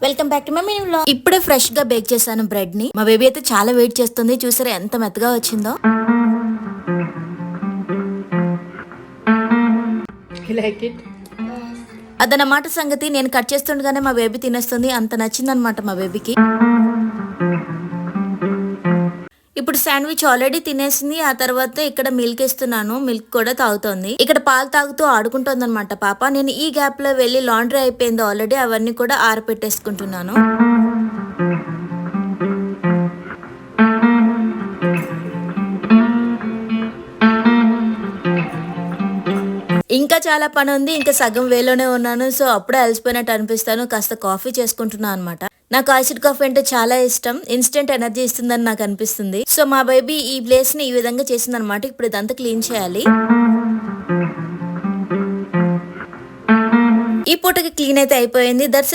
Welcome back to my mini vlog. ఇప్పుడే fresh గా bake చేశాను బ్రెడ్ ని. మా బేబీ అయితే చాలా వెయిట్ చేస్తుంది. చూసారా ఎంత మెత్తగా వచ్చిందో. అదనమాట సంగతి. నేను కట్ చేస్తుండగానే మా బేబీ తినేస్తుంది. అంత నచ్చిందనమాట మా బేబీకి. ఇప్పుడు శాండ్విచ్ ఆల్రెడీ తినేసింది. ఆ తర్వాత ఇక్కడ మిల్క్ ఇస్తున్నాను. మిల్క్ కూడా తాగుతోంది. ఇక్కడ పాలు తాగుతూ ఆడుకుంటోంది అనమాట పాప. నేను ఈ గ్యాప్ లో వెళ్ళి లాండ్రీ అయిపోయింది ఆల్రెడీ. అవన్నీ కూడా ఆరపెట్టేసుకుంటున్నాను. ఇంకా చాలా పని ఉంది. ఇంకా సగం వేలోనే ఉన్నాను. సో అప్పుడే అలసిపోయినట్టు అనిపిస్తాను. కాస్త కాఫీ చేసుకుంటున్నాను అనమాట. నాకు ఐసిడ్ కాఫీ అంటే చాలా ఇష్టం. ఇన్స్టెంట్ ఎనర్జీ ఇస్తుందని నాకు అనిపిస్తుంది. సో మా బేబీ ఈ ప్లేస్ ని ఈ విధంగా చేసింది అనమాట. ఇప్పుడు ఇదంతా క్లీన్ చేయాలి. ఈ పూటకి క్లీన్ అయితే అయిపోయింది. దట్స్